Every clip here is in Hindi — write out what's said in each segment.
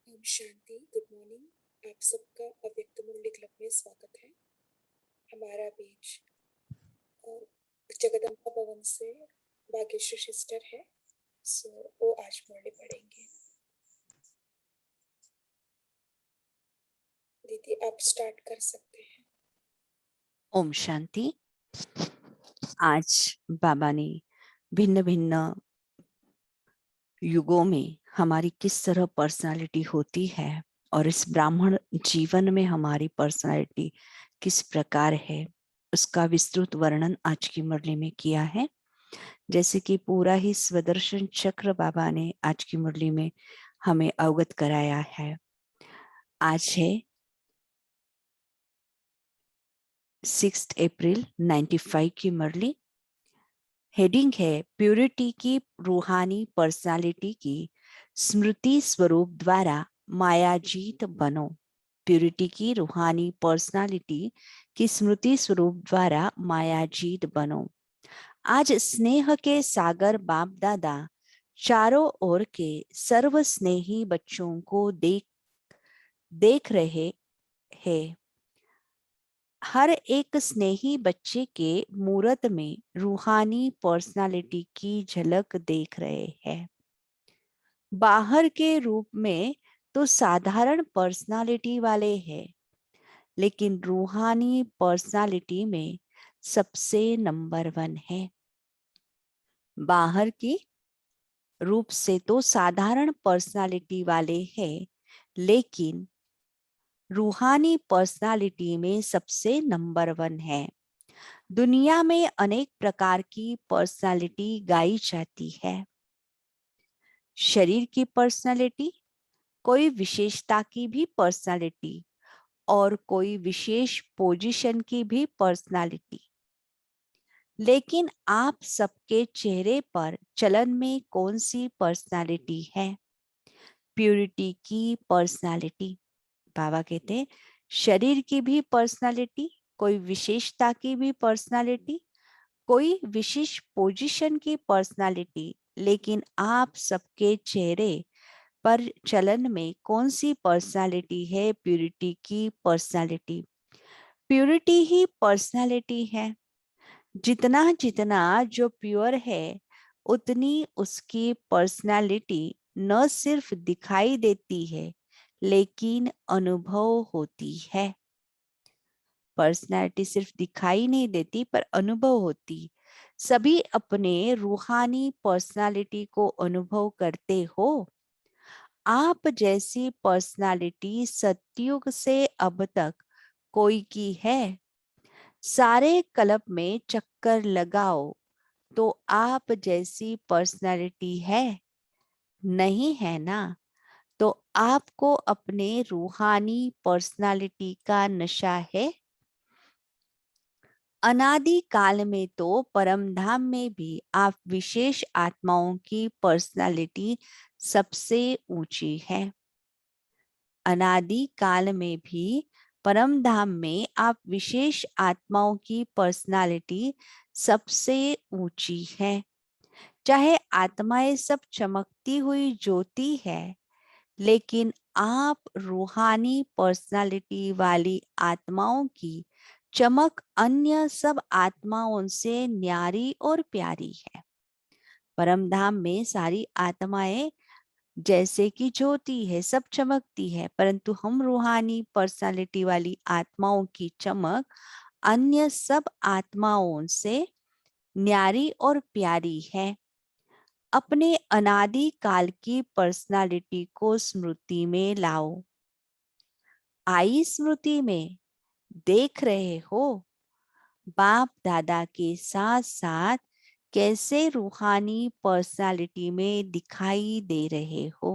ओम शांति। Good morning. आप सबका अव्यक्त मूल्य क्लब में स्वागत है। हमारा पेज जगदम्बा भवन से भाग्यश्री सिस्टर है, सो वो आज मुरली पढ़ेंगे। दीदी आप स्टार्ट कर सकते हैं। ओम शांति। आज बाबा ने भिन्न भिन्न युगों में हमारी किस तरह पर्सनालिटी होती है और इस ब्राह्मण जीवन में हमारी पर्सनालिटी किस प्रकार है, उसका विस्तृत वर्णन आज की मुरली में किया है। जैसे कि पूरा ही स्वदर्शन चक्र बाबा ने आज की मुरली में हमें अवगत कराया है। आज है 6 अप्रैल 95 की मुरली। हेडिंग है प्यूरिटी की रूहानी पर्सनालिटी की स्मृति स्वरूप द्वारा मायाजीत बनो। प्यूरिटी की रूहानी पर्सनालिटी की स्मृति स्वरूप द्वारा मायाजीत बनो। आज स्नेह के सागर बाप दादा चारों ओर के सर्व स्नेही बच्चों को देख रहे हैं। हर एक स्नेही बच्चे के मूरत में रूहानी पर्सनालिटी की झलक देख रहे हैं। बाहर के रूप में तो साधारण पर्सनालिटी वाले हैं, लेकिन रूहानी पर्सनालिटी में सबसे नंबर 1 है। बाहर की रूप से तो साधारण पर्सनालिटी वाले हैं, लेकिन रूहानी पर्सनालिटी में सबसे नंबर 1 है। दुनिया में अनेक प्रकार की पर्सनालिटी गाई जाती है। शरीर की पर्सनालिटी, कोई विशेषता की भी पर्सनालिटी और कोई विशेष पोजीशन की भी पर्सनालिटी। लेकिन आप सबके चेहरे पर चलन में कौन सी पर्सनालिटी है? प्यूरिटी की पर्सनालिटी। बाबा कहते हैं शरीर की भी पर्सनालिटी, कोई विशेषता की भी पर्सनालिटी, कोई विशेष पोजीशन की पर्सनालिटी, लेकिन आप सबके चेहरे पर चलन में कौन सी पर्सनालिटी है? प्यूरिटी की पर्सनालिटी। प्यूरिटी ही पर्सनालिटी है। जितना जितना जो प्योर है, उतनी उसकी पर्सनालिटी न सिर्फ दिखाई देती है, लेकिन अनुभव होती है। पर्सनालिटी सिर्फ दिखाई नहीं देती पर अनुभव होती। सभी अपने रूहानी पर्सनालिटी को अनुभव करते हो। आप जैसी पर्सनालिटी सतयुग से अब तक कोई की है? सारे क्लब में चक्कर लगाओ तो आप जैसी पर्सनालिटी है? नहीं है ना? तो आपको अपने रूहानी पर्सनालिटी का नशा है। अनादि काल में तो परम धाम में भी आप विशेष आत्माओं की पर्सनालिटी सबसे ऊंची है। अनादि काल में भी परम धाम में आप विशेष आत्माओं की पर्सनालिटी सबसे ऊंची है। चाहे आत्माएं सब चमकती हुई ज्योति है, लेकिन आप रूहानी पर्सनालिटी वाली आत्माओं की चमक अन्य सब आत्माओं से न्यारी और प्यारी है। परम धाम में सारी आत्माएं जैसे कि ज्योति है, सब चमकती है, परंतु हम रूहानी पर्सनालिटी वाली आत्माओं की चमक अन्य सब आत्माओं से न्यारी और प्यारी है। अपने अनादि काल की पर्सनालिटी को स्मृति में लाओ। आई स्मृति में देख रहे हो बाप दादा के साथ साथ कैसे रूहानी पर्सनालिटी में दिखाई दे रहे हो।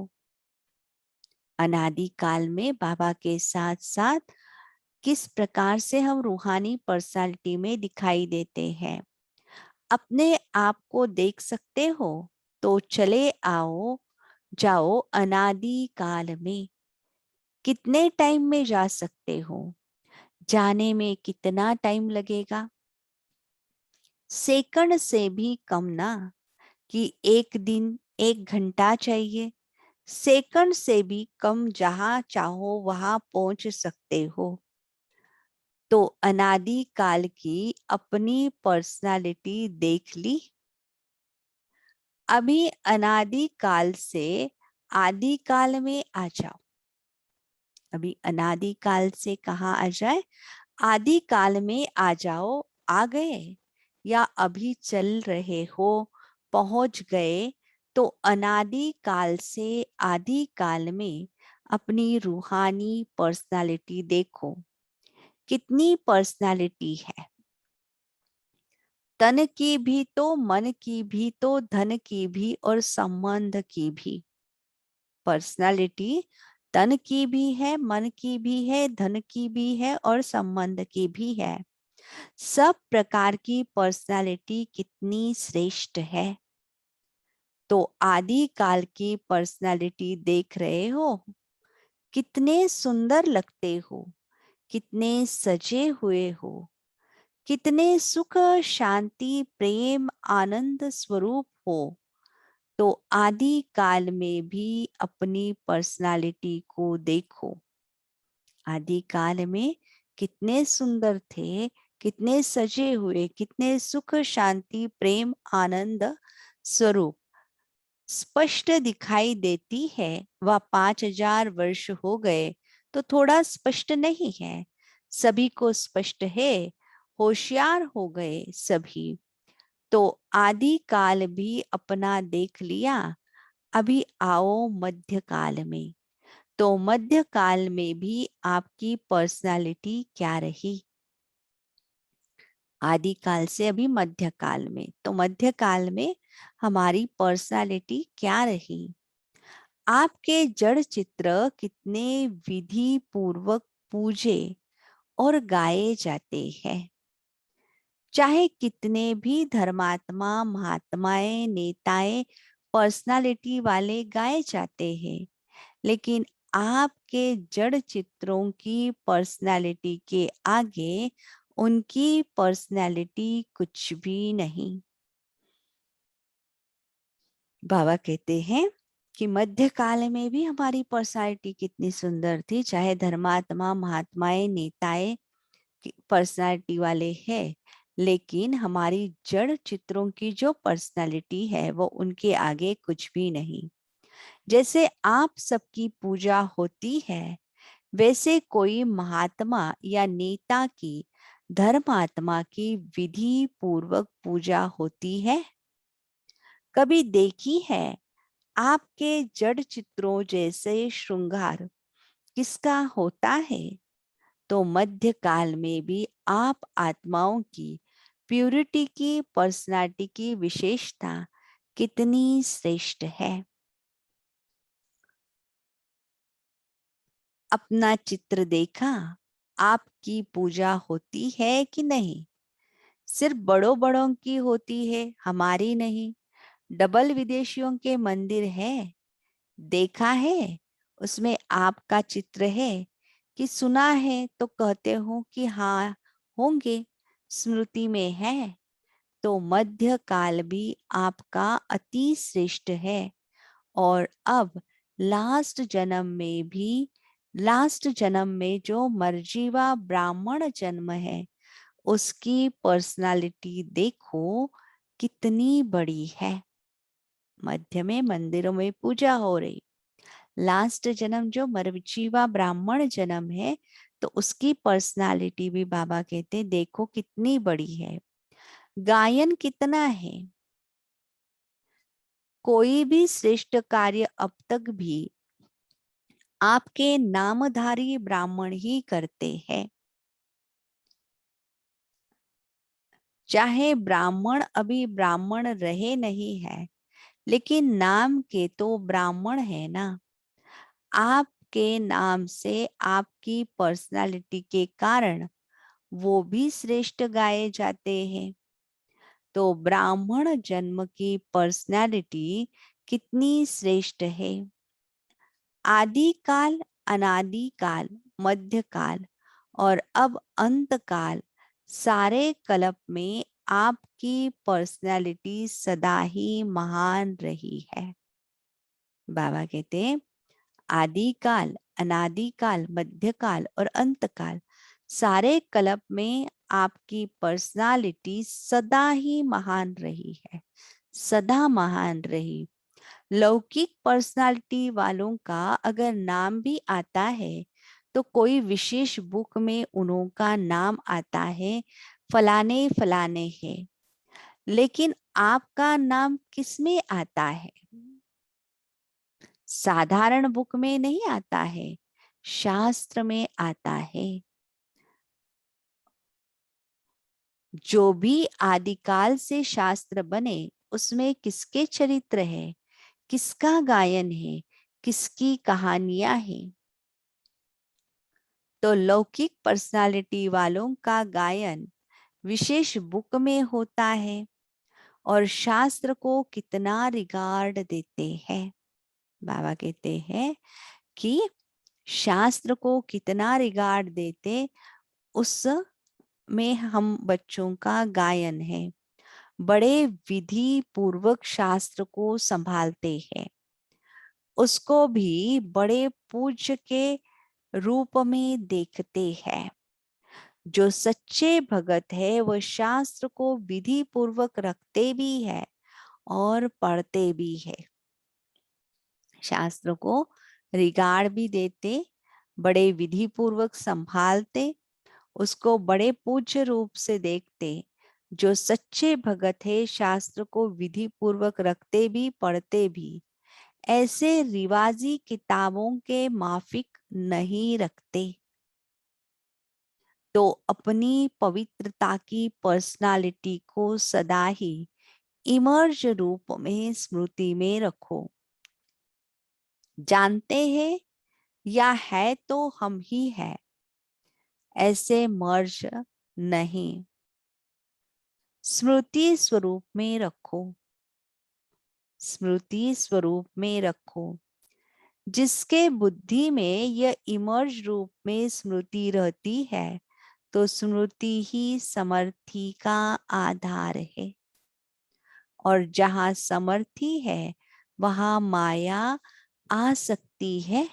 अनादि काल में बाबा के साथ साथ किस प्रकार से हम रूहानी पर्सनालिटी में दिखाई देते हैं। अपने आप को देख सकते हो तो चले आओ जाओ अनादि काल में। कितने टाइम में जा सकते हो? जाने में कितना टाइम लगेगा? सेकंड से भी कम ना, कि एक दिन 1 घंटा चाहिए, सेकंड से भी कम जहां चाहो वहां पहुंच सकते हो। तो अनादि काल की अपनी पर्सनालिटी देख ली। अभी अनादि काल से आदि काल में आ जाओ। अभी अनादि काल से कहाँ आ जाए, आदि काल में आ जाओ। आ गए या अभी चल रहे हो, पहुंच गए। तो अनादि काल से आदि काल में अपनी रूहानी पर्सनालिटी देखो, कितनी पर्सनालिटी है। तन की भी तो, मन की भी तो, धन की भी और संबंध की भी। पर्सनालिटी तन की भी है, मन की भी है, धन की भी है और संबंध की भी है। सब प्रकार की पर्सनालिटी कितनी श्रेष्ठ है। तो आदि काल की पर्सनालिटी देख रहे हो, कितने सुंदर लगते हो, कितने सजे हुए हो, कितने सुख शांति प्रेम आनंद स्वरूप हो। तो आदि काल में भी अपनी पर्सनालिटी को देखो। आदि काल में कितने सुंदर थे, कितने सजे हुए, कितने सुख शांति प्रेम आनंद स्वरूप स्पष्ट दिखाई देती है। वह 5000 वर्ष हो गए तो थोड़ा स्पष्ट नहीं है, सभी को स्पष्ट है। होशियार हो गए सभी। तो आदि काल भी अपना देख लिया। अभी आओ मध्य काल में। तो मध्य काल में भी आपकी पर्सनालिटी क्या रही। आदि काल से अभी मध्य काल में, तो मध्य काल में हमारी पर्सनालिटी क्या रही। आपके जड़ चित्र कितने विधि पूर्वक पूजे और गाए जाते हैं। चाहे कितने भी धर्मात्मा महात्माएं नेताएं पर्सनालिटी वाले गाए जाते हैं, लेकिन आपके जड़ चित्रों की पर्सनालिटी के आगे उनकी पर्सनालिटी कुछ भी नहीं। बाबा कहते हैं कि मध्य काल में भी हमारी पर्सनालिटी कितनी सुंदर थी। चाहे धर्मात्मा महात्माएं नेताएं पर्सनालिटी वाले हैं, लेकिन हमारी जड़ चित्रों की जो पर्सनालिटी है वो उनके आगे कुछ भी नहीं। जैसे आप सबकी पूजा होती है, वैसे कोई महात्मा या नेता की धर्मात्मा की विधि पूर्वक पूजा होती है। कभी देखी है आपके जड़ चित्रों जैसे श्रृंगार किसका होता है। तो मध्य काल में भी आप आत्माओं की प्यूरिटी की पर्सनालिटी की विशेषता कितनी श्रेष्ठ है। अपना चित्र देखा, आपकी पूजा होती है कि नहीं। सिर्फ बड़ों बड़ों की होती है, हमारी नहीं। डबल विदेशियों के मंदिर है, देखा है, उसमें आपका चित्र है कि सुना है तो कहते हो कि हाँ होंगे, स्मृति में है। तो मध्य काल भी आपका अति श्रेष्ठ है। और अब लास्ट जन्म में जो मर्जीवा ब्राह्मण जन्म है, उसकी पर्सनालिटी देखो कितनी बड़ी है। मध्य में मंदिरों में पूजा हो रही। लास्ट जन्म जो मर्जीवा ब्राह्मण जन्म है, तो उसकी पर्सनालिटी भी बाबा कहते देखो कितनी बड़ी है। गायन कितना है। कोई भी श्रेष्ठ कार्य अब तक भी आपके नामधारी ब्राह्मण ही करते हैं। चाहे ब्राह्मण अभी ब्राह्मण रहे नहीं है, लेकिन नाम के तो ब्राह्मण है ना। आपके नाम से आपकी पर्सनालिटी के कारण वो भी श्रेष्ठ गाए जाते हैं। तो ब्राह्मण जन्म की पर्सनालिटी कितनी श्रेष्ठ है। आदि काल, अनादि काल, मध्य काल और अब अंत काल, सारे कल्प में आपकी पर्सनालिटी सदा ही महान रही है। बाबा कहते हैं आदिकाल, अनादिकाल, मध्यकाल और अंतकाल, सारे कल्प में आपकी पर्सनालिटी सदा ही महान रही है, सदा महान रही। लौकिक पर्सनालिटी वालों का अगर नाम भी आता है तो कोई विशेष बुक में उनका नाम आता है, फलाने फलाने है, लेकिन आपका नाम किसमें आता है? साधारण बुक में नहीं आता है, शास्त्र में आता है। जो भी आदिकाल से शास्त्र बने उसमें किसके चरित्र है, किसका गायन है, किसकी कहानियां हैं? तो लौकिक पर्सनालिटी वालों का गायन विशेष बुक में होता है और शास्त्र को कितना रिगार्ड देते हैं। बाबा कहते हैं कि शास्त्र को कितना रिगार्ड देते, उस में हम बच्चों का गायन है। बड़े विधि पूर्वक शास्त्र को संभालते हैं, उसको भी बड़े पूज्य के रूप में देखते हैं। जो सच्चे भगत है वह शास्त्र को विधि पूर्वक रखते भी है और पढ़ते भी है, शास्त्र को रिगार्ड भी देते, बड़े विधि पूर्वक संभालते, उसको बड़े पूज्य रूप से देखते। जो सच्चे भगत है शास्त्र को विधि पूर्वक रखते भी पढ़ते भी, ऐसे रिवाजी किताबों के माफिक नहीं रखते। तो अपनी पवित्रता की पर्सनालिटी को सदा ही इमर्ज रूप में स्मृति में रखो। जानते हैं या है तो हम ही है, ऐसे मर्ज नहीं, स्मृति स्वरूप में रखो, स्मृति स्वरूप में रखो। जिसके बुद्धि में यह इमर्ज रूप में स्मृति रहती है तो स्मृति ही समर्थी का आधार है, और जहां समर्थी है वहां माया आ सकती है।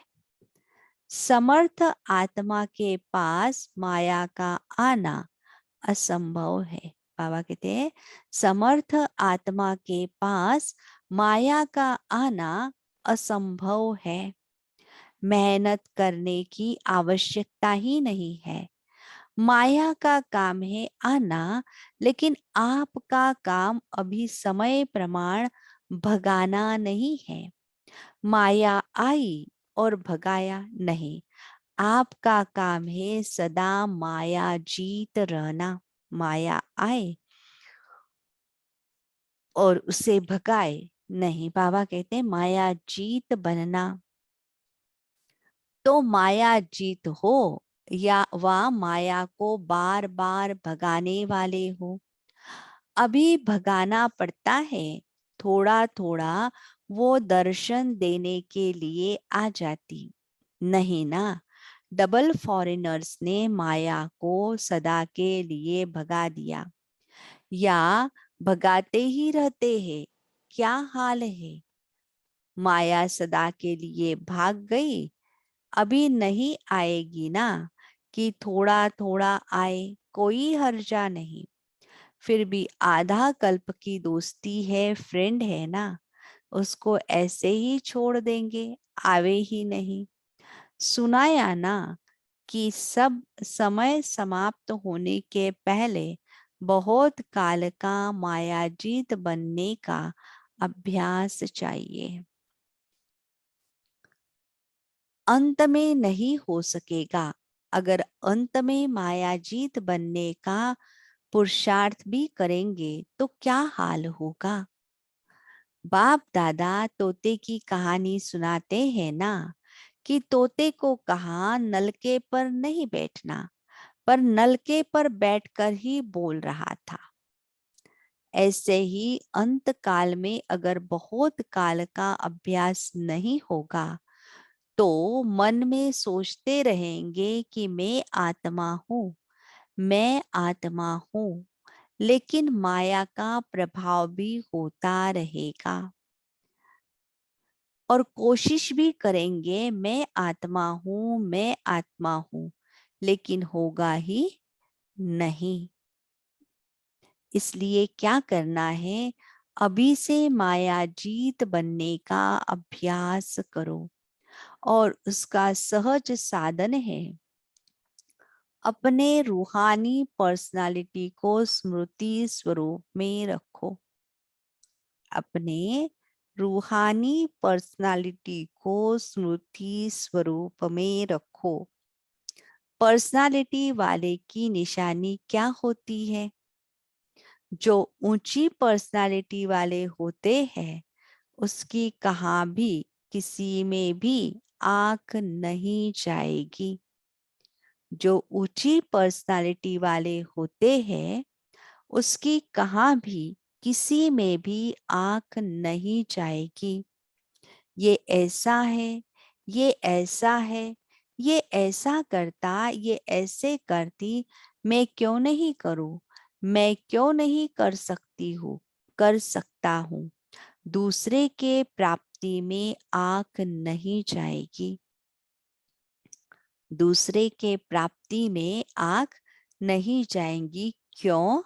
समर्थ आत्मा के पास माया का आना असंभव है। बाबा कहते हैं समर्थ आत्मा के पास माया का आना असंभव है। मेहनत करने की आवश्यकता ही नहीं है। माया का काम है आना, लेकिन आपका काम अभी समय प्रमाण भगाना नहीं है। माया आई और भगाया नहीं, आपका काम है सदा माया जीत रहना। माया आए और उसे भगाए नहीं, बाबा कहते हैं माया जीत बनना। तो माया जीत हो या वह माया को बार बार भगाने वाले हो, अभी भगाना पड़ता है। थोड़ा थोड़ा वो दर्शन देने के लिए आ जाती नहीं ना। डबल फॉरेनर्स ने माया को सदा के लिए भगा दिया या भगाते ही रहते हैं। क्या हाल है? माया सदा के लिए भाग गई, अभी नहीं आएगी ना, कि थोड़ा थोड़ा आए, कोई हर्जा नहीं। फिर भी आधा कल्प की दोस्ती है, फ्रेंड है ना, उसको ऐसे ही छोड़ देंगे? आवे ही नहीं। सुनाया ना कि सब समय समाप्त होने के पहले बहुत काल का मायाजीत बनने का अभ्यास चाहिए। अंत में नहीं हो सकेगा। अगर अंत में मायाजीत बनने का पुरुषार्थ भी करेंगे तो क्या हाल होगा? बाप दादा तोते की कहानी सुनाते हैं ना, कि तोते को कहा नलके पर नहीं बैठना, पर नलके पर बैठकर ही बोल रहा था। ऐसे ही अंत काल में अगर बहुत काल का अभ्यास नहीं होगा तो मन में सोचते रहेंगे कि मैं आत्मा हूँ, मैं आत्मा हूँ, लेकिन माया का प्रभाव भी होता रहेगा। और कोशिश भी करेंगे मैं आत्मा हूं, लेकिन होगा ही नहीं। इसलिए क्या करना है, अभी से मायाजीत बनने का अभ्यास करो। और उसका सहज साधन है, अपने रूहानी पर्सनालिटी को स्मृति स्वरूप में रखो। अपने रूहानी पर्सनालिटी को स्मृति स्वरूप में रखो। पर्सनालिटी वाले की निशानी क्या होती है? जो ऊंची पर्सनालिटी वाले होते हैं, उसकी कहाँ भी किसी में भी आंख नहीं जाएगी। जो ऊंची पर्सनालिटी वाले होते हैं, उसकी कहाँ भी किसी में भी आंख नहीं जाएगी। ये ऐसा है, ये ऐसा है, ये ऐसा करता, ये ऐसे करती, मैं क्यों नहीं करूं, मैं क्यों नहीं कर सकती हूँ, कर सकता हूँ। दूसरे के प्राप्ति में आंख नहीं जाएगी। दूसरे के प्राप्ति में आंख नहीं जाएंगी। क्यों?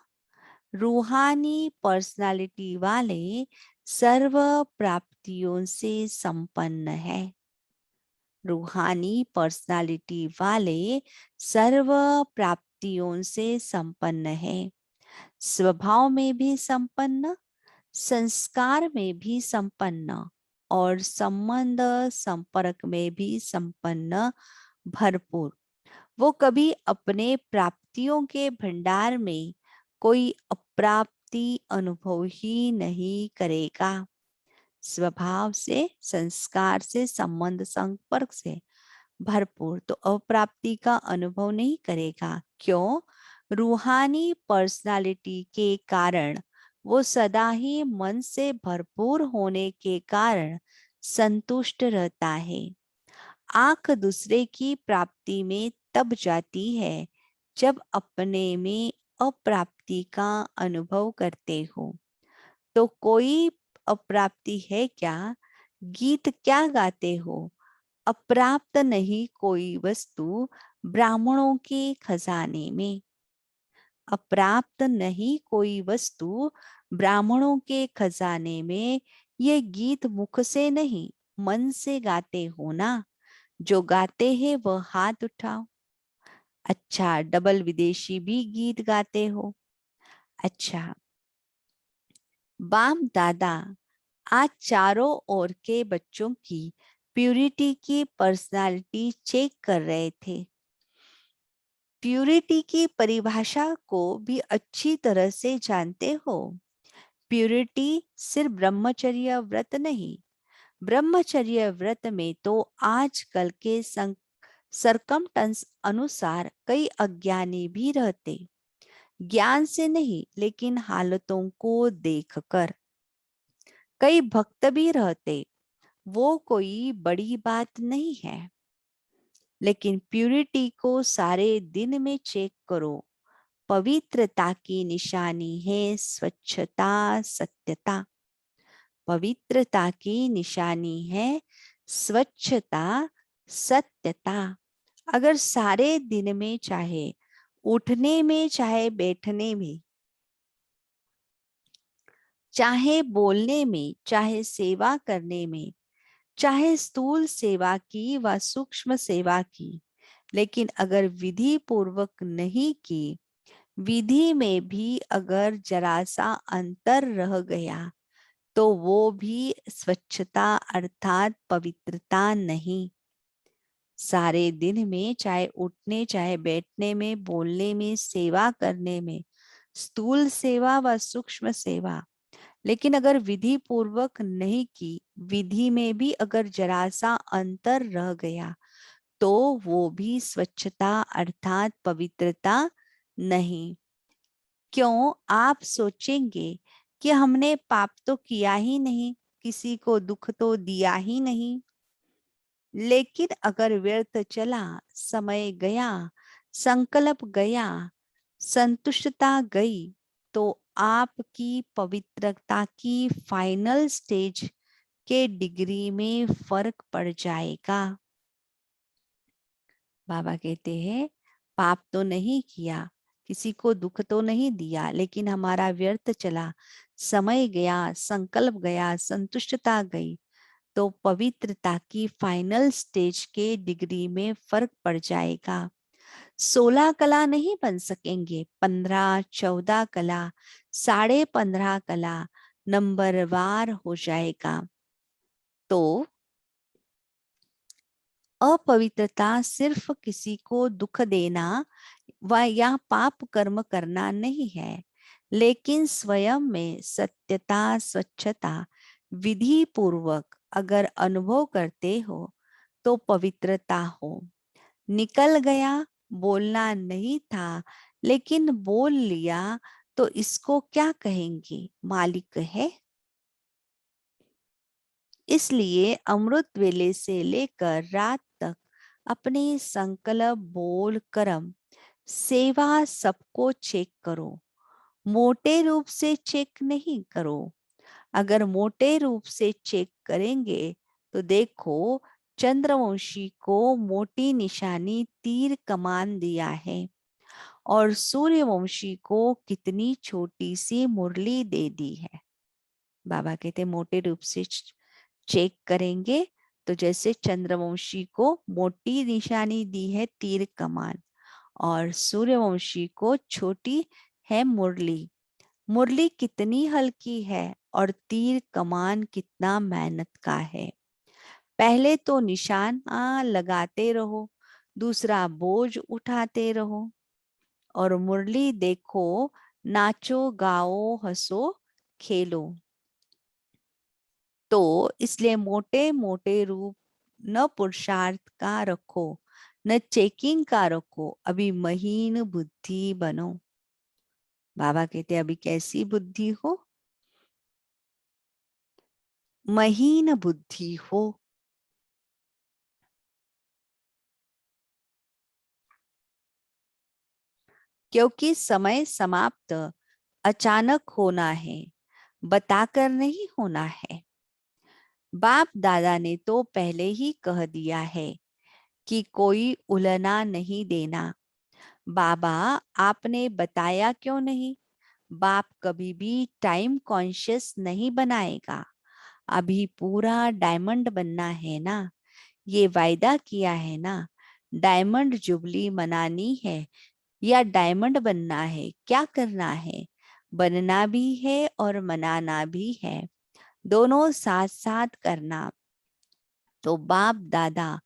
रूहानी पर्सनालिटी वाले सर्व प्राप्तियों से संपन्न है। रूहानी पर्सनालिटी वाले सर्व प्राप्तियों से संपन्न है। स्वभाव में भी संपन्न, संस्कार में भी संपन्न, और संबंध संपर्क में भी संपन्न, भरपूर। वो कभी अपने प्राप्तियों के भंडार में कोई अप्राप्ति अनुभव ही नहीं करेगा। स्वभाव से, संस्कार से, संबंध संपर्क से भरपूर तो अप्राप्ति का अनुभव नहीं करेगा। क्यों? रूहानी पर्सनालिटी के कारण, वो सदा ही मन से भरपूर होने के कारण संतुष्ट रहता है। आंख दूसरे की प्राप्ति में तब जाती है जब अपने में अप्राप्ति का अनुभव करते हो। तो कोई अप्राप्ति है क्या? गीत क्या गाते हो? अप्राप्त नहीं कोई वस्तु ब्राह्मणों के खजाने में। अप्राप्त नहीं कोई वस्तु ब्राह्मणों के खजाने में। ये गीत मुख से नहीं, मन से गाते हो ना? जो गाते हैं वह हाथ उठाओ। अच्छा, डबल विदेशी भी गीत गाते हो? अच्छा। बाप दादा आज चारों ओर के बच्चों की प्यूरिटी की पर्सनालिटी चेक कर रहे थे। प्यूरिटी की परिभाषा को भी अच्छी तरह से जानते हो। प्यूरिटी सिर्फ ब्रह्मचर्य व्रत नहीं। ब्रह्मचर्य व्रत में तो आजकल के सरकमटंस अनुसार कई अज्ञानी भी रहते, ज्ञान से नहीं लेकिन हालतों को देखकर। कई भक्त भी रहते, वो कोई बड़ी बात नहीं है। लेकिन प्यूरिटी को सारे दिन में चेक करो। पवित्रता की निशानी है स्वच्छता, सत्यता। पवित्रता की निशानी है स्वच्छता, सत्यता। अगर सारे दिन में, चाहे उठने में, चाहे बैठने में, चाहे बोलने में, चाहे सेवा करने में, चाहे स्थूल सेवा की व सूक्ष्म सेवा की, लेकिन अगर विधि पूर्वक नहीं की, विधि में भी अगर जरा सा अंतर रह गया, तो वो भी स्वच्छता अर्थात पवित्रता नहीं। सारे दिन में, चाहे उठने, चाहे बैठने में, बोलने में, सेवा करने में, स्थूल सेवा व सूक्ष्म सेवा, लेकिन अगर विधि पूर्वक नहीं की, विधि में भी अगर जरा सा अंतर रह गया, तो वो भी स्वच्छता अर्थात पवित्रता नहीं। क्यों? आप सोचेंगे कि हमने पाप तो किया ही नहीं, किसी को दुख तो दिया ही नहीं। लेकिन अगर व्यर्थ चला, समय गया, संकल्प गया, संतुष्टता गई, तो आपकी पवित्रता की फाइनल स्टेज के डिग्री में फर्क पड़ जाएगा। बाबा कहते हैं पाप तो नहीं किया, किसी को दुख तो नहीं दिया, लेकिन हमारा व्यर्थ चला, समय गया, संकल्प गया, संतुष्टता गई, तो पवित्रता की फाइनल स्टेज के डिग्री में फर्क पड़ जाएगा। 16 कला नहीं बन सकेंगे, 15, 14 कला, 15.5 कला नंबरवार हो जाएगा। तो अपवित्रता सिर्फ किसी को दुख देना व या पाप कर्म करना नहीं है, लेकिन स्वयं में सत्यता, स्वच्छता विधि पूर्वक अगर अनुभव करते हो तो पवित्रता हो। निकल गया, बोलना नहीं था लेकिन बोल लिया, तो इसको क्या कहेंगे? मालिक है। इसलिए अमृत वेले से लेकर रात तक अपने संकल्प, बोल, कर्म, सेवा सबको चेक करो। मोटे रूप से चेक नहीं करो। अगर मोटे रूप से चेक करेंगे तो देखो, चंद्रवंशी को मोटी निशानी तीर कमान दिया है और सूर्यवंशी को कितनी छोटी सी मुरली दे दी है। बाबा कहते मोटे रूप से चेक करेंगे तो जैसे चंद्रवंशी को मोटी निशानी दी है तीर कमान और सूर्यवंशी को छोटी है मुरली। मुरली कितनी हल्की है और तीर कमान कितना मेहनत का है। पहले तो निशान लगाते रहो, दूसरा बोझ उठाते रहो और मुरली देखो, नाचो, गाओ, हंसो, खेलो। तो इसलिए मोटे मोटे रूप न पुरुषार्थ का रखो, न चेकिंग का रखो, अभी महीन बुद्धि बनो। बाबा कहते अभी कैसी बुद्धि हो? महीन बुद्धि हो। क्योंकि समय समाप्त अचानक होना है, बताकर नहीं होना है। बाप दादा ने तो पहले ही कह दिया है कि कोई उलना नहीं देना। बाबा आपने बताया क्यों नहीं? बाप कभी भी टाइम कॉन्शियस नहीं बनाएगा। अभी पूरा डायमंड बनना है ना, ये वायदा किया है ना। डायमंड जुबली मनानी है या डायमंड बनना है, क्या करना है? बनना भी है और मनाना भी है, दोनों साथ साथ करना। तो बाप दादा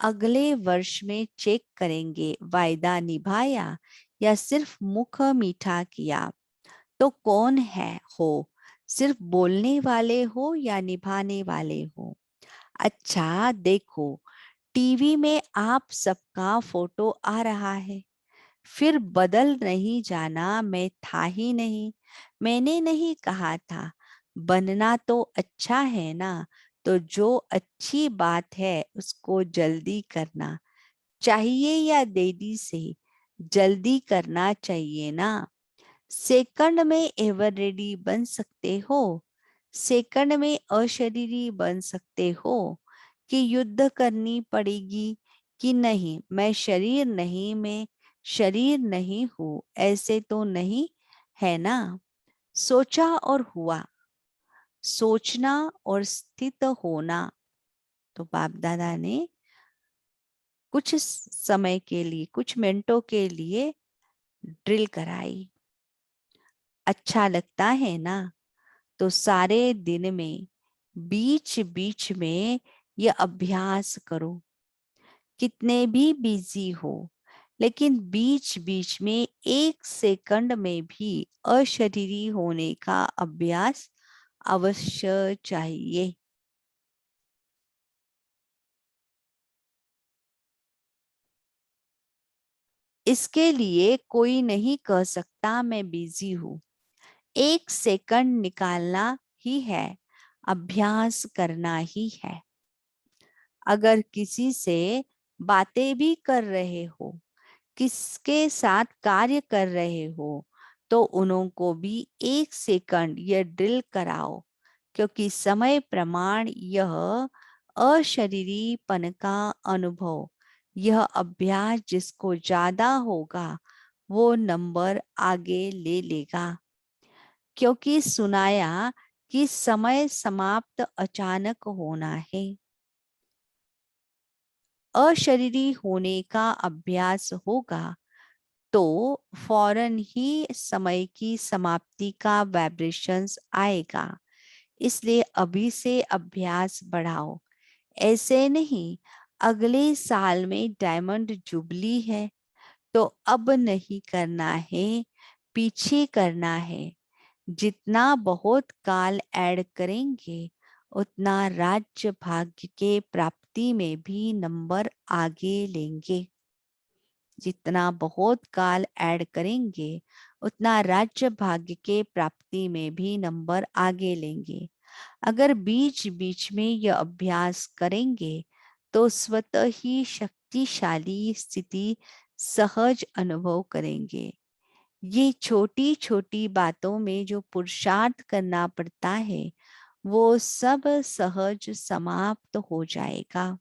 अगले वर्ष में चेक करेंगे, वायदा निभाया या सिर्फ मुख मीठा किया। तो कौन है हो, सिर्फ बोलने वाले हो या निभाने वाले हो? अच्छा देखो, टीवी में आप सबका फोटो आ रहा है, फिर बदल नहीं जाना, मैं था ही नहीं, मैंने नहीं कहा था। बनना तो अच्छा है ना, तो जो अच्छी बात है उसको जल्दी करना चाहिए या देरी से? जल्दी करना चाहिए ना। सेकंड में एवर रेडी बन सकते हो, सेकंड में अशरीरी बन सकते हो कि युद्ध करनी पड़ेगी कि नहीं, मैं शरीर नहीं, मैं शरीर नहीं हूं, ऐसे तो नहीं है ना। सोचा और हुआ, सोचना और स्थित होना। तो बाप दादा ने कुछ समय के लिए, कुछ मिनटों के लिए ड्रिल कराई। अच्छा लगता है ना? तो सारे दिन में बीच बीच में ये अभ्यास करो, कितने भी बिजी हो, लेकिन बीच बीच में 1 सेकंड में भी अशरीरी होने का अभ्यास अवश्य चाहिए। इसके लिए कोई नहीं कह सकता मैं बिजी हूं, 1 सेकंड निकालना ही है, अभ्यास करना ही है। अगर किसी से बातें भी कर रहे हो, किसके साथ कार्य कर रहे हो, तो उनको भी 1 सेकंड ये ड्रिल कराओ, क्योंकि समय प्रमाण यह अशरीरीपन का अनुभव, यह अभ्यास जिसको ज्यादा होगा वो नंबर आगे ले लेगा। क्योंकि सुनाया कि समय समाप्त अचानक होना है। अशरीरी होने का अभ्यास होगा तो फौरन ही समय की समाप्ति का वाइब्रेशंस आएगा। इसलिए अभी से अभ्यास बढ़ाओ। ऐसे नहीं अगले साल में डायमंड जुबली है तो अब नहीं करना है, पीछे करना है। जितना बहुत काल ऐड करेंगे उतना राज्य भाग्य के प्राप्ति में भी नंबर आगे लेंगे। जितना बहुत काल ऐड करेंगे उतना राज्य भाग्य के प्राप्ति में भी नंबर आगे लेंगे। अगर बीच बीच में यह अभ्यास करेंगे तो स्वतः ही शक्तिशाली स्थिति सहज अनुभव करेंगे। ये छोटी छोटी बातों में जो पुरुषार्थ करना पड़ता है वो सब सहज समाप्त हो जाएगा।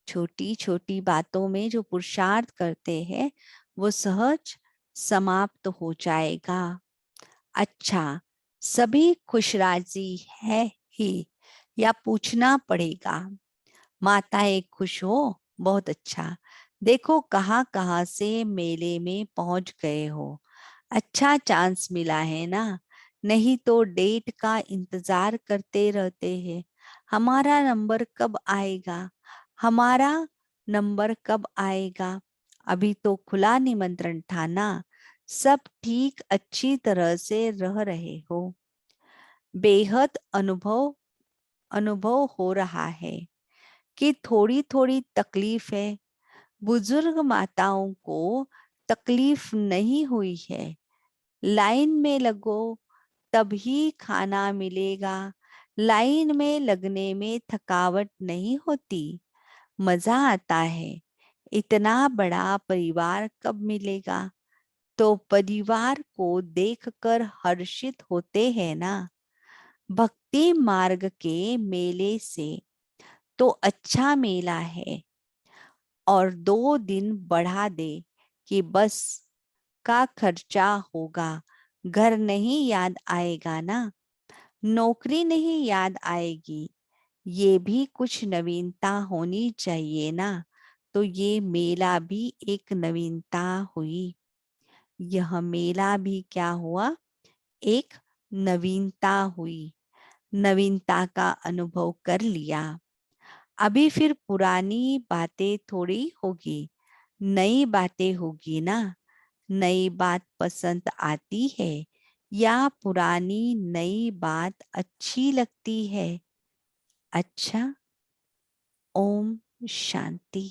छोटी छोटी बातों में जो पुरुषार्थ करते हैं वो सहज समाप्त हो जाएगा। अच्छा, सभी खुश राजी है ही या पूछना पड़ेगा? माताएं खुश हो? बहुत अच्छा। देखो कहाँ कहाँ से मेले में पहुंच गए हो। अच्छा चांस मिला है ना, नहीं तो डेट का इंतजार करते रहते हैं। हमारा नंबर कब आएगा, हमारा नंबर कब आएगा। अभी तो खुला निमंत्रण था ना, सब ठीक अच्छी तरह से रह रहे हो। बेहद अनुभव हो रहा है कि थोड़ी थोड़ी तकलीफ है। बुजुर्ग माताओं को तकलीफ नहीं हुई है। लाइन में लगो तभी खाना मिलेगा। लाइन में लगने में थकावट नहीं होती, मजा आता है। इतना बड़ा परिवार कब मिलेगा? तो परिवार को देखकर हर्षित होते हैं ना। भक्ति मार्ग के मेले से तो अच्छा मेला है। और 2 दिन बढ़ा दे कि बस का खर्चा होगा। घर नहीं याद आएगा ना, नौकरी नहीं याद आएगी। ये भी कुछ नवीनता होनी चाहिए ना। तो ये मेला भी एक नवीनता हुई। यह मेला भी क्या हुआ, एक नवीनता हुई। नवीनता का अनुभव कर लिया। अभी फिर पुरानी बातें थोड़ी होगी, नई बातें होगी ना। नई बात पसंद आती है या पुरानी नई बात अच्छी लगती है? अच्छा, ओम शांति।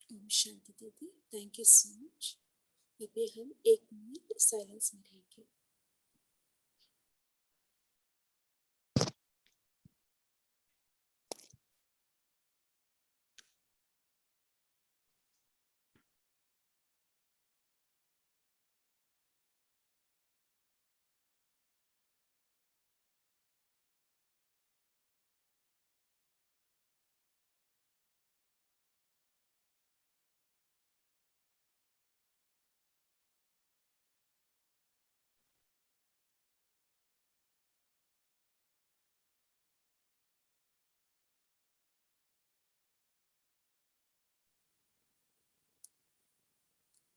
ओम शांति दीदी, थैंक यू सो मच। अभी हम 1 मिनट साइलेंस में रहेंगे।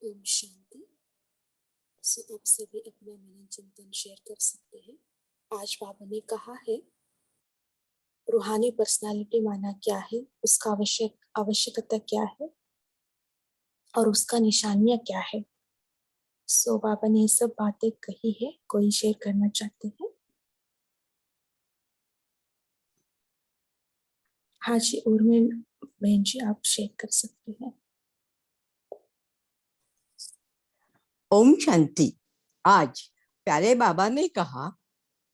ओम शांति। सो आप सभी अपना मनन चिंतन शेयर कर सकते हैं। आज बाबा ने कहा है रूहानी पर्सनालिटी माना क्या है, उसका आवश्यकता क्या है और उसका निशानियां क्या है। सो बाबा ने ये सब बातें कही है, कोई शेयर करना चाहते हैं? हाँ जी, उर्मिल बहन जी आप शेयर कर सकते हैं। ओम शांति। आज प्यारे बाबा ने कहा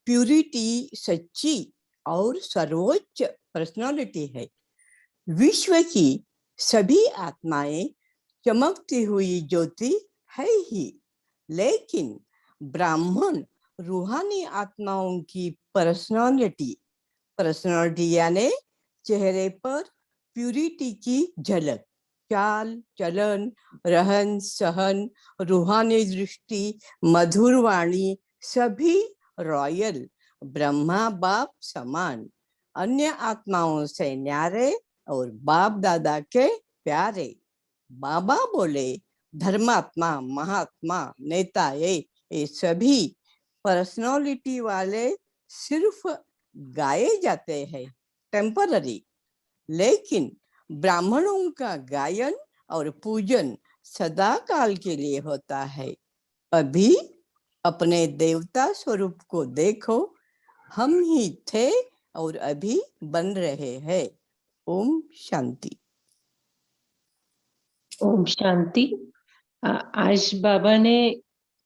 प्यूरिटी सच्ची और सर्वोच्च पर्सनालिटी है। विश्व की सभी आत्माएं चमकती हुई ज्योति है ही, लेकिन ब्राह्मण रूहानी आत्माओं की पर्सनालिटी यानी चेहरे पर प्यूरिटी की झलक, चाल चलन, रहन सहन, रूहानी दृष्टि, मधुर वाणी, सभी रॉयल, ब्रह्मा बाप समान, अन्य आत्माओं से न्यारे और बाप दादा के प्यारे। बाबा बोले धर्मात्मा, महात्मा, नेता ये सभी पर्सनालिटी वाले सिर्फ गाए जाते हैं टेम्पररी, लेकिन ब्राह्मणों का गायन और पूजन सदा काल के लिए होता है। अभी अपने देवता स्वरूप को देखो, हम ही थे और अभी बन रहे हैं। ओम शांति। ओम शांति। आज बाबा ने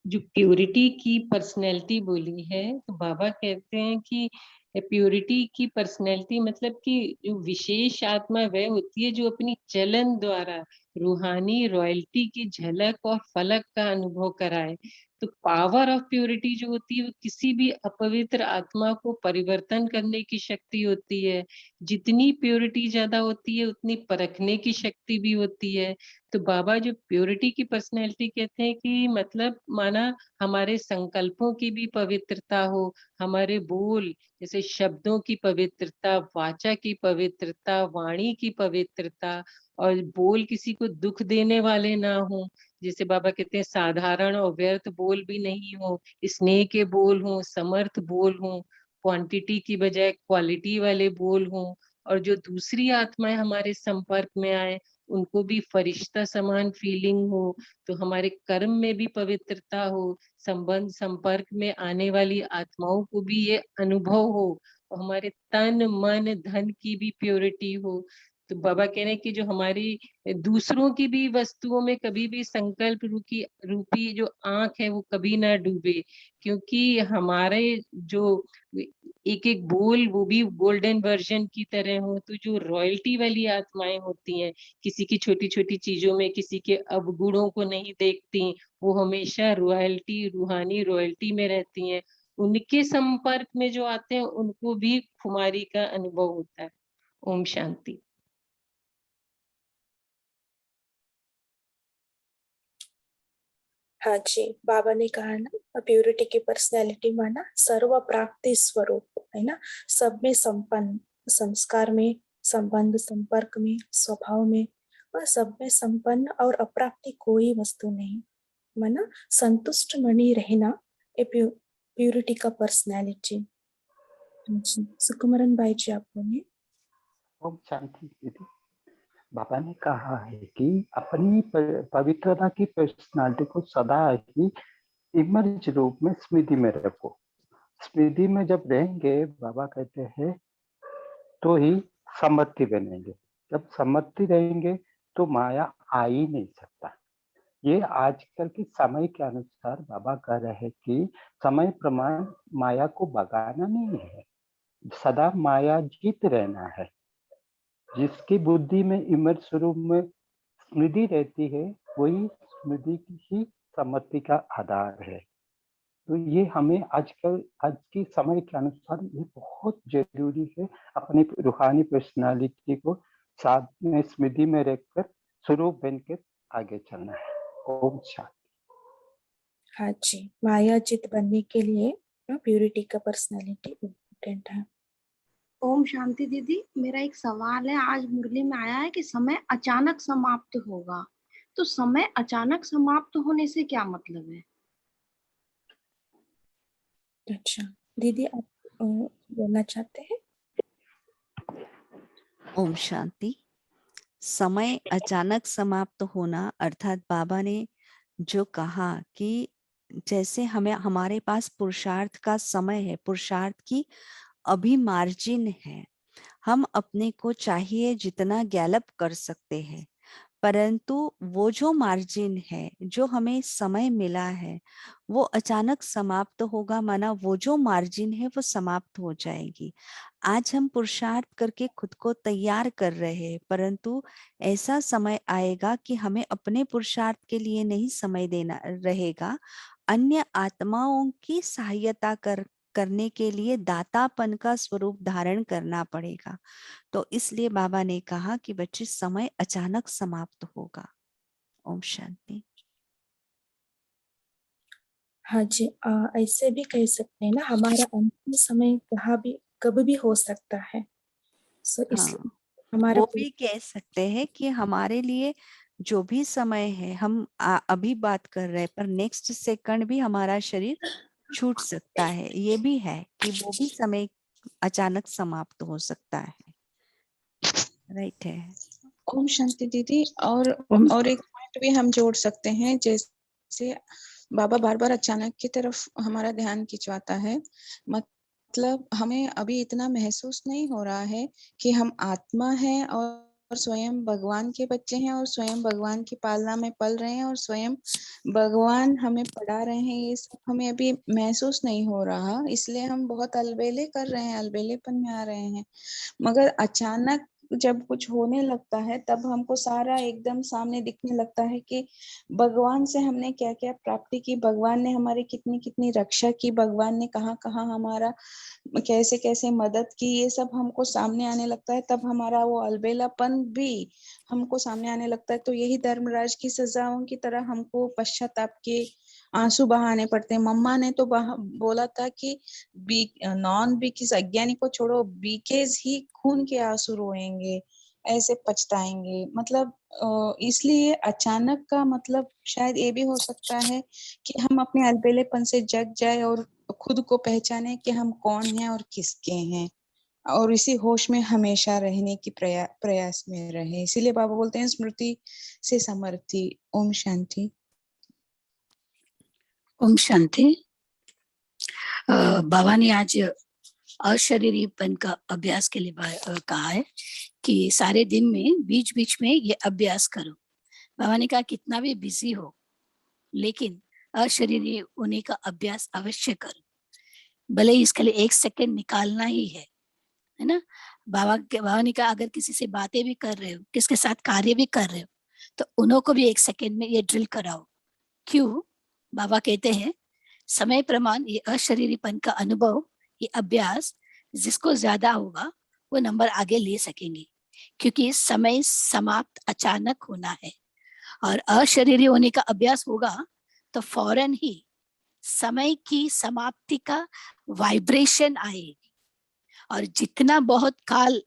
जो प्योरिटी की पर्सनैलिटी बोली है, तो बाबा कहते हैं कि प्योरिटी की पर्सनैलिटी मतलब कि जो विशेष आत्मा वह होती है जो अपनी चलन द्वारा रूहानी रॉयल्टी की झलक और फलक का अनुभव कराए। तो पावर ऑफ प्योरिटी जो होती है वो किसी भी अपवित्र आत्मा को परिवर्तन करने की शक्ति होती है। जितनी प्योरिटी ज्यादा होती है उतनी परखने की शक्ति भी होती है। तो बाबा जो प्योरिटी की पर्सनैलिटी कहते हैं कि मतलब माना हमारे संकल्पों की भी पवित्रता हो, हमारे बोल जैसे शब्दों की पवित्रता, वाचा की पवित्रता, वाणी की पवित्रता, और बोल किसी को दुख देने वाले ना हो। जैसे बाबा कहते हैं साधारण और व्यर्थ बोल भी नहीं हो, स्नेह के बोल हो, समर्थ बोल हो, क्वांटिटी की बजाय क्वालिटी वाले बोल हो। और जो दूसरी आत्माएं हमारे संपर्क में आए उनको भी फरिश्ता समान फीलिंग हो, तो हमारे कर्म में भी पवित्रता हो, संबंध संपर्क में आने वाली आत्माओं को भी ये अनुभव हो, और हमारे तन मन धन की भी प्योरिटी हो। तो बाबा कह रहे हैं कि जो हमारी दूसरों की भी वस्तुओं में कभी भी संकल्प रूपी जो आंख है वो कभी ना डूबे, क्योंकि हमारे जो एक एक बोल वो भी गोल्डन वर्जन की तरह हो। तो जो रॉयल्टी वाली आत्माएं होती हैं, किसी की छोटी छोटी चीजों में किसी के अवगुणों को नहीं देखती, वो हमेशा रॉयल्टी रूहानी रॉयल्टी में रहती हैं। उनके संपर्क में जो आते हैं उनको भी खुमारी का अनुभव होता है। ओम शांति। हाँ जी, बाबा ने कहा ना प्योरिटी की पर्सनैलिटी माना सर्व प्राप्ति स्वरूप है ना, सब में संपन्न, संस्कार में, संबंध संपर्क में, स्वभाव में, वह सब में संपन्न और अप्राप्ति कोई वस्तु नहीं, माना संतुष्ट मणि रहना ए प्योरिटी का पर्सनैलिटी। सुकुमरन भाई जी आप बोलिए। ओम शांति दीदी। बाबा ने कहा है कि अपनी पवित्रता की पर्सनालिटी को सदा ही इमर्ज रूप में स्मृति में रखो। स्मृति में जब रहेंगे, बाबा कहते हैं, तो ही समर्थी बनेंगे। जब समर्थी रहेंगे तो माया आ ही नहीं सकता। ये आजकल के समय के अनुसार बाबा कह रहे हैं कि समय प्रमाण माया को भगाना नहीं है, सदा माया जीत रहना है। जिसकी बुद्धि में इमर्ज स्वरूप में स्मृति रहती है, वही स्मृति की ही समर्थि का आधार है। तो ये हमें आजकल आज के समय के अनुसार ये बहुत जरूरी है, अपनी रूहानी पर्सनालिटी को साथ में स्मृति में रखकर स्वरूप बनकर आगे चलना है। ओम शांति। हाँ जी, माया जित बनने के लिए प्योरिटी का पर्सनैलिटी इम्पोर्टेंट है। ओम शांति दीदी, मेरा एक सवाल है। आज मुरली में आया है कि समय अचानक समाप्त होगा, तो समय अचानक समाप्त होने से क्या मतलब है? अच्छा दीदी, आप बोलना चाहते हैं? ओम शांति। समय अचानक समाप्त होना अर्थात बाबा ने जो कहा कि जैसे हमें हमारे पास पुरुषार्थ का समय है, पुरुषार्थ की अभी मार्जिन है, हम अपने को चाहिए जितना गैलप कर सकते हैं, परंतु वो जो मार्जिन है, जो हमें समय मिला है, वो अचानक समाप्त होगा, माना वो जो मार्जिन है वो समाप्त हो जाएगी। आज हम पुरुषार्थ करके खुद को तैयार कर रहे हैं, परंतु ऐसा समय आएगा कि हमें अपने पुरुषार्थ के लिए नहीं समय देना रहेगा, अन्य आत्माओं की सहायता करने के लिए दातापन का स्वरूप धारण करना पड़ेगा। तो इसलिए बाबा ने कहा कि बच्चे समय अचानक समाप्त होगा। ओम शांति। हाँ जी, ऐसे भी कह सकते हैं ना, हमारा अंतिम समय कभी भी हो सकता है। सो इसलिए हमारा वो भी कह सकते हैं कि हमारे लिए जो भी समय है, हम अभी बात कर रहे हैं, पर नेक्स्ट सेकंड भी हमारा शरीर छूट सकता है। ये भी है कि वो भी समय अचानक समाप्त हो सकता है। राइट है। ओम शांति दीदी। और एक पॉइंट भी हम जोड़ सकते हैं, जैसे बाबा बार बार अचानक की तरफ हमारा ध्यान खिंचवाता है। मतलब हमें अभी इतना महसूस नहीं हो रहा है कि हम आत्मा हैं और स्वयं भगवान के बच्चे हैं और स्वयं भगवान की पालना में पल रहे हैं और स्वयं भगवान हमें पढ़ा रहे हैं। ये सब हमें अभी महसूस नहीं हो रहा, इसलिए हम बहुत अलबेले कर रहे हैं, अलबेलेपन में आ रहे हैं। मगर अचानक जब कुछ होने लगता है तब हमको सारा एकदम सामने दिखने लगता है कि भगवान से हमने क्या क्या प्राप्ति की, भगवान ने हमारी कितनी कितनी रक्षा की, भगवान ने कहाँ कहाँ हमारा कैसे कैसे मदद की, ये सब हमको सामने आने लगता है। तब हमारा वो अलबेलापन भी हमको सामने आने लगता है। तो यही धर्मराज की सजाओं की तरह हमको पश्चाताप के आंसू बहाने पड़ते हैं। मम्मा ने तो बोला था कि नॉन बीकेज, अज्ञानी को छोड़ो, बीकेज ही खून के आंसू रोएंगे, ऐसे पछताएंगे। मतलब इसलिए अचानक का मतलब शायद ये भी हो सकता है कि हम अपने अलबेलेपन से जग जाए और खुद को पहचाने कि हम कौन हैं और किसके हैं, और इसी होश में हमेशा रहने की प्रयास में रहे। इसीलिए बाबा बोलते हैं स्मृति से समर्थी। ओम शांति। ओम शांति। बाबा ने आज अशरीरीपन का अभ्यास के लिए कहा है कि सारे दिन में बीच बीच में ये अभ्यास करो। बाबा ने कहा कितना भी बिजी हो लेकिन अशरीरी होने का अभ्यास अवश्य करो, भले ही इसके लिए 1 सेकंड निकालना ही है ना। बाबा ने कहा अगर किसी से बातें भी कर रहे हो, किसके साथ कार्य भी कर रहे हो, तो उन्हों को भी 1 सेकंड में ये ड्रिल कराओ। क्यों? बाबा कहते हैं समय प्रमाण, ये अशरीरीपन का अनुभव, ये अभ्यास जिसको ज्यादा होगा वो नंबर आगे ले सकेंगे, क्योंकि समय समाप्त अचानक होना है। और अशरीरी होने का अभ्यास होगा तो फौरन ही समय की समाप्ति का वाइब्रेशन आएगी। और जितना बहुत काल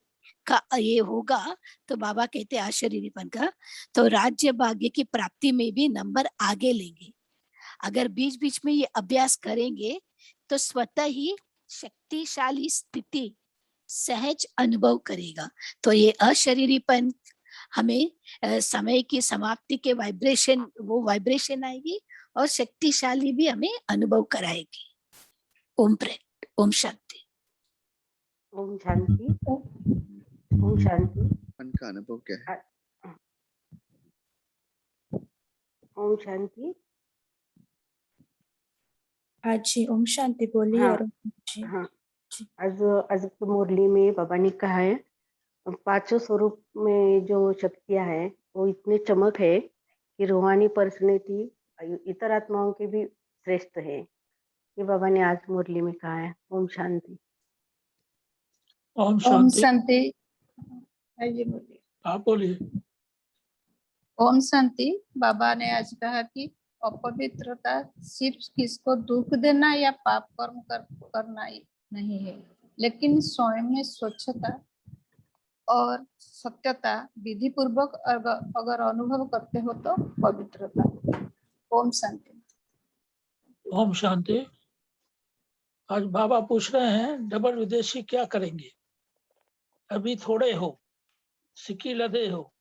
का ये होगा, तो बाबा कहते हैं अशरीरीपन का, तो राज्य भाग्य की प्राप्ति में भी नंबर आगे लेंगे। अगर बीच बीच में ये अभ्यास करेंगे तो स्वतः ही शक्तिशाली स्थिति सहज अनुभव करेगा। तो ये अशरीरीपन हमें समय की समाप्ति के वाइब्रेशन आएगी और शक्तिशाली भी हमें अनुभव कराएगी। ओम शांति। ओम शांति। ओम शांति। मन का अनुभव क्या है? ओम शांति। हाँ जी, ओम शांति बोलिए। हाँ, जी। हाँ। आज मुरली में बाबा ने कहा है 5 स्वरूप में जो शक्तियां हैं वो इतने चमक है कि रूहानी पर्सनैलिटी इतर आत्माओं के भी श्रेष्ठ है। ये बाबा ने आज मुरली में कहा है। ओम शांति। ओम शांति। आप बोलिए। ओम शांति। बाबा ने आज कहा कि अपवित्रता सिर्फ किसको दुख देना या पाप कर्म करना ही नहीं है, लेकिन स्वयं में स्वच्छता और सत्यता विधि पूर्वक अगर अनुभव करते हो तो पवित्रता। ओम शांति। ओम शांति। आज बाबा पूछ रहे हैं डबल विदेशी क्या करेंगे। अभी थोड़े हो, सिक्की लदे हो,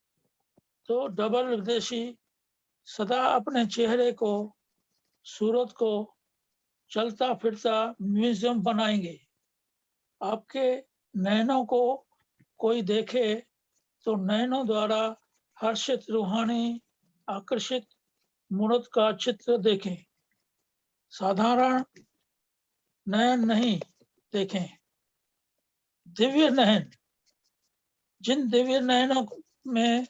तो डबल विदेशी सदा अपने चेहरे को, सूरत को चलता फिरता म्यूजियम बनाएंगे। आपके नैनों को कोई देखे तो नैनों द्वारा हर्षित रूहानी आकर्षित मूर्त का चित्र देखें। साधारण नयन नहीं देखें, दिव्य नयन। जिन दिव्य नयनों में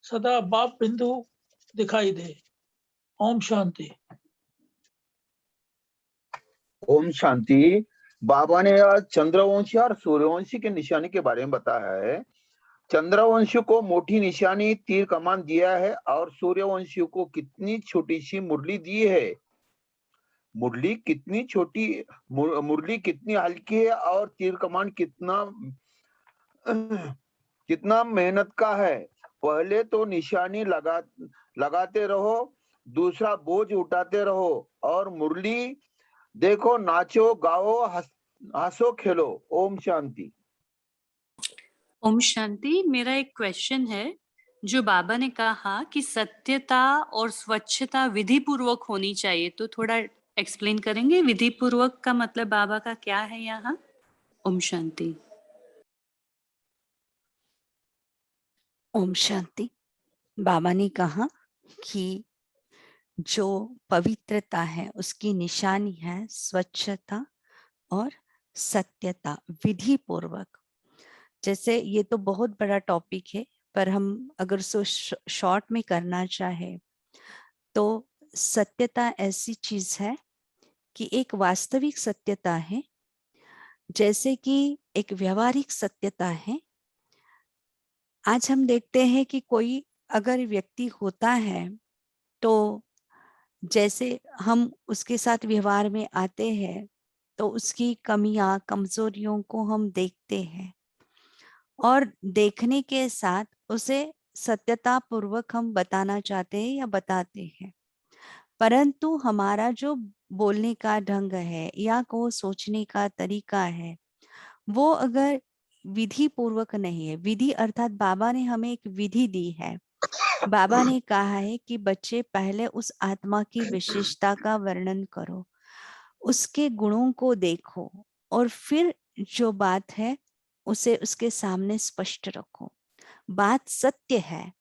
सदा बाप बिंदु दिखाई दे। ओम शांति। ओम शांति। बाबा ने आज चंद्रवंशी और सूर्यवंशी के निशानी के बारे में बताया है। चंद्रवंशी को मोटी निशानी तीर कमान दिया है और सूर्यवंशी को कितनी छोटी सी मुरली दी है। मुरली कितनी छोटी, मुरली कितनी हल्की है और तीर कमान कितना मेहनत का है। पहले तो निशानी लगाते रहो, दूसरा बोझ उठाते रहो और मुरली देखो, नाचो गाओ, हंसो खेलो। ओम शांति। ओम शांति। मेरा एक क्वेश्चन है, जो बाबा ने कहा कि सत्यता और स्वच्छता विधि पूर्वक होनी चाहिए, तो थोड़ा एक्सप्लेन करेंगे विधि पूर्वक का मतलब बाबा का क्या है यहाँ? ओम शांति। ओम शांति। बाबा ने कहा कि जो पवित्रता है उसकी निशानी है स्वच्छता और सत्यता विधि पूर्वक। जैसे ये तो बहुत बड़ा टॉपिक है, पर हम अगर सो शॉर्ट में करना चाहे तो सत्यता ऐसी चीज है कि एक वास्तविक सत्यता है, जैसे कि एक व्यवहारिक सत्यता है। आज हम देखते हैं कि कोई अगर व्यक्ति होता है तो जैसे हम उसके साथ व्यवहार में आते हैं तो उसकी कमियां कमजोरियों को हम देखते हैं और देखने के साथ उसे सत्यता पूर्वक हम बताना चाहते हैं या बताते हैं। परंतु हमारा जो बोलने का ढंग है या को सोचने का तरीका है वो अगर विधि पूर्वक नहीं है, विधि अर्थात बाबा ने हमें एक विधि दी है। बाबा ने कहा है कि बच्चे पहले उस आत्मा की विशेषता का वर्णन करो, उसके गुणों को देखो और फिर जो बात है उसे उसके सामने स्पष्ट रखो। बात सत्य है,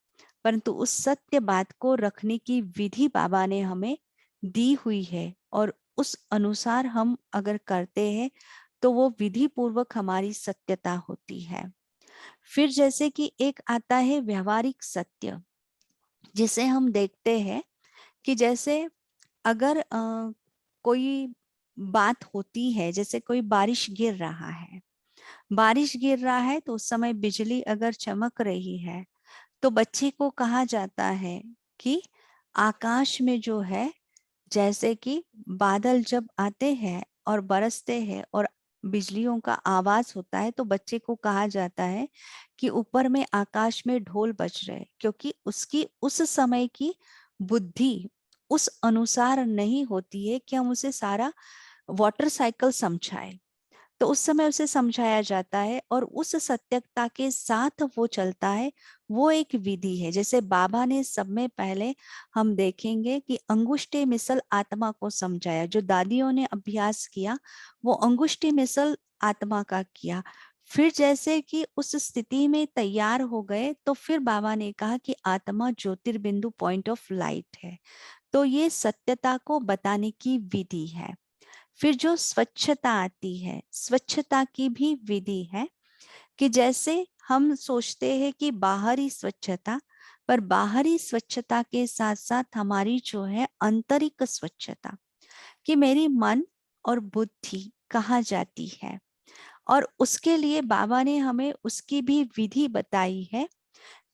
परंतु उस सत्य बात को रखने की विधि बाबा ने हमें दी हुई है और उस अनुसार हम अगर करते हैं तो वो विधि पूर्वक हमारी सत्यता होती है। फिर जैसे कि एक आता है व्यवहारिक सत्य, जिसे हम देखते हैं कि जैसे अगर कोई बात होती है, जैसे कोई बारिश गिर रहा है, बारिश गिर रहा है तो उस समय बिजली अगर चमक रही है तो बच्चे को कहा जाता है कि आकाश में जो है, जैसे कि बादल जब आते हैं और बरसते हैं और बिजलियों का आवाज होता है तो बच्चे को कहा जाता है कि ऊपर में आकाश में ढोल बज रहे, क्योंकि उसकी उस समय की बुद्धि उस अनुसार नहीं होती है कि हम उसे सारा वाटर साइकिल समझाए। तो उस समय उसे समझाया जाता है और उस सत्यता के साथ वो चलता है। वो एक विधि है। जैसे बाबा ने सब में पहले हम देखेंगे कि अंगुष्ठे मिसल आत्मा को समझाया। जो दादियों ने अभ्यास किया वो अंगुष्ठे मिसल आत्मा का किया। फिर जैसे कि उस स्थिति में तैयार हो गए तो फिर बाबा ने कहा कि आत्मा ज्योतिर्बिंदु पॉइंट ऑफ लाइट है। तो ये सत्यता को बताने की विधि है। फिर जो स्वच्छता आती है, स्वच्छता की भी विधि है कि जैसे हम सोचते हैं कि बाहरी स्वच्छता, पर बाहरी स्वच्छता के साथ साथ हमारी जो है आंतरिक स्वच्छता, कि मेरी मन और बुद्धि कहाँ जाती है, और उसके लिए बाबा ने हमें उसकी भी विधि बताई है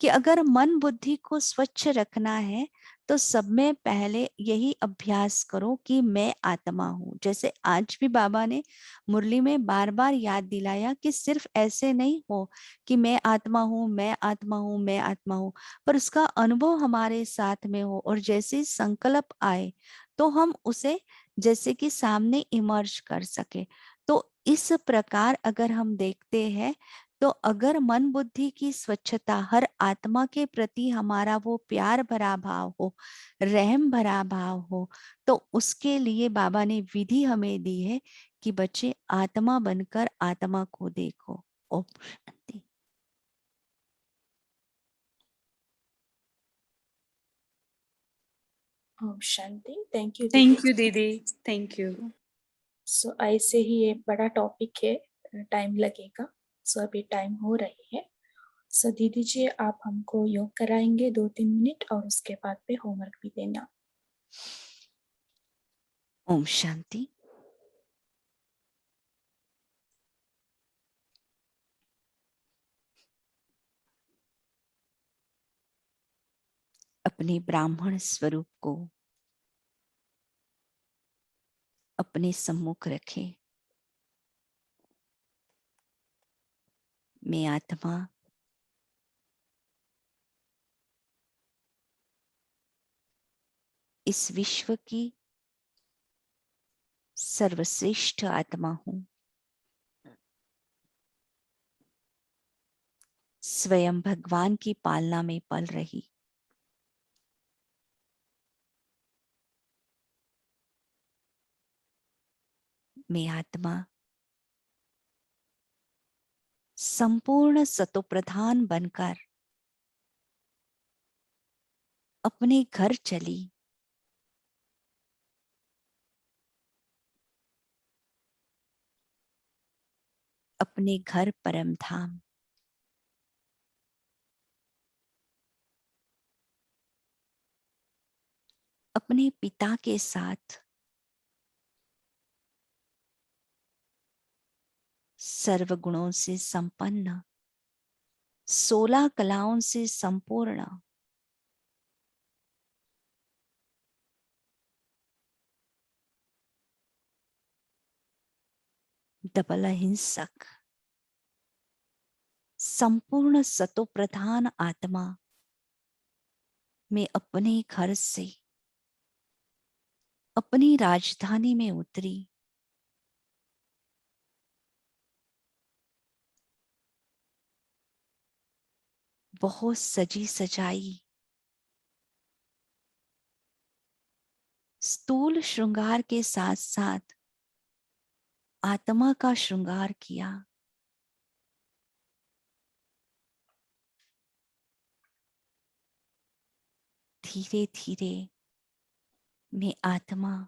कि अगर मन बुद्धि को स्वच्छ रखना है तो सब में पहले यही अभ्यास करो कि मैं आत्मा हूँ। जैसे आज भी बाबा ने मुरली में बार बार याद दिलाया कि सिर्फ ऐसे नहीं हो कि मैं आत्मा हूँ, मैं आत्मा हूँ, मैं आत्मा हूँ, पर उसका अनुभव हमारे साथ में हो और जैसे संकल्प आए तो हम उसे जैसे कि सामने इमर्ज कर सके। तो इस प्रकार अगर हम देखते हैं तो अगर मन बुद्धि की स्वच्छता, हर आत्मा के प्रति हमारा वो प्यार भरा भाव हो, रहम भरा भाव हो, तो उसके लिए बाबा ने विधि हमें दी है कि बच्चे आत्मा बनकर आत्मा को देखो। ओम शांति। ओम शांति। थैंक यू थैंक यू दीदी, थैंक यू। सो ऐसे ही ये बड़ा टॉपिक है, टाइम लगेगा। सो अभी टाइम हो रही है। सो दीदी जी आप हमको योग कराएंगे 2-3 मिनट और उसके बाद पे होमवर्क भी देना। ओम शांति। अपने ब्राह्मण स्वरूप को अपने सम्मुख रखें। मैं आत्मा इस विश्व की सर्वश्रेष्ठ आत्मा हूं। स्वयं भगवान की पालना में पल रही। मैं आत्मा संपूर्ण सतोप्रधान बनकर अपने घर चली। अपने घर परम धाम। अपने पिता के साथ सर्वगुणों से संपन्न, 16 कलाओं से संपूर्ण, डबल अहिंसक, संपूर्ण सतोप्रधान आत्मा में अपने घर से अपनी राजधानी में उतरी। बहुत सजी सजाई, स्थूल श्रृंगार के साथ साथ आत्मा का श्रृंगार किया। धीरे धीरे मैं आत्मा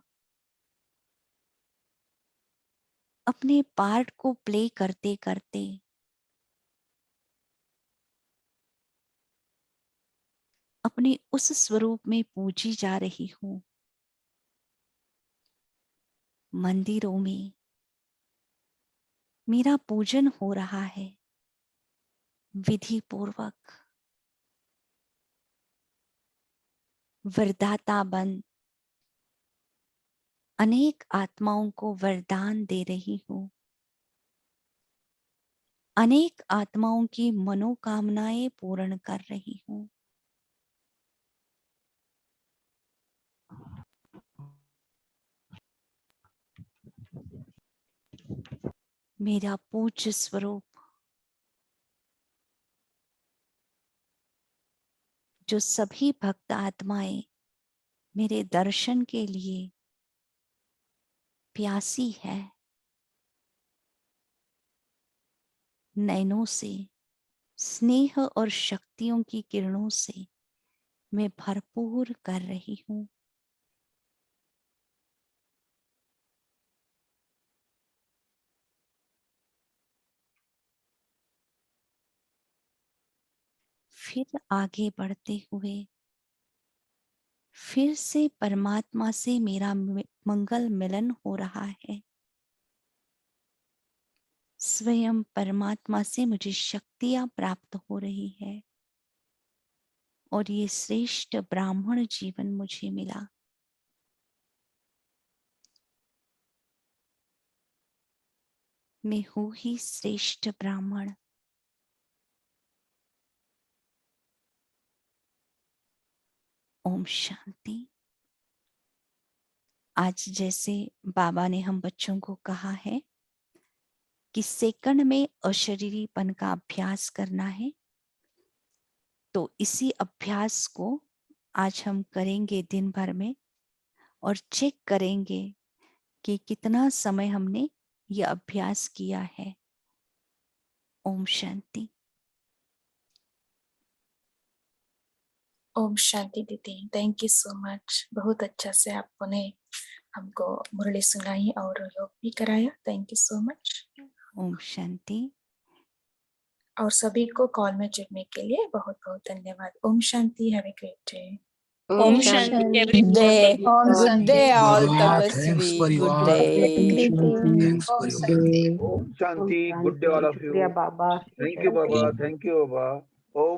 अपने पार्ट को प्ले करते करते अपने उस स्वरूप में पूजी जा रही हूं। मंदिरों में मेरा पूजन हो रहा है विधि पूर्वक। वरदाता बन अनेक आत्माओं को वरदान दे रही हूं। अनेक आत्माओं की मनोकामनाएं पूर्ण कर रही हूं। मेरा पूज्य स्वरूप जो सभी भक्त आत्माएं मेरे दर्शन के लिए प्यासी है, नैनों से स्नेह और शक्तियों की किरणों से मैं भरपूर कर रही हूं। फिर आगे बढ़ते हुए फिर से परमात्मा से मेरा मंगल मिलन हो रहा है। स्वयं परमात्मा से मुझे शक्तियां प्राप्त हो रही है और ये श्रेष्ठ ब्राह्मण जीवन मुझे मिला। मैं हूं ही श्रेष्ठ ब्राह्मण। ओम शांति। आज जैसे बाबा ने हम बच्चों को कहा है कि सेकंड में अशरीरीपन का अभ्यास करना है, तो इसी अभ्यास को आज हम करेंगे दिन भर में और चेक करेंगे कि कितना समय हमने यह अभ्यास किया है। ओम शांति। ओम शांति दीदी, थैंक यू सो मच। बहुत अच्छा से आपने हमको मुरली सुनाई और योग भी कराया। Thank you so much. Om Shanti. और सभी को कॉल में जुड़ने के लिए बहुत बहुत धन्यवाद। Om Shanti. Have a great day. Om Shanti Good everyone. day. Om Good Shanti. day, all Thanks Tapasvi. Good परिवार, day. thanks ओम परिवार। Shanti. Om Shanti. Good day all of you. शुक्रिया बाबा। थैंक यू बाबा। थैंक यू बाबा। ओम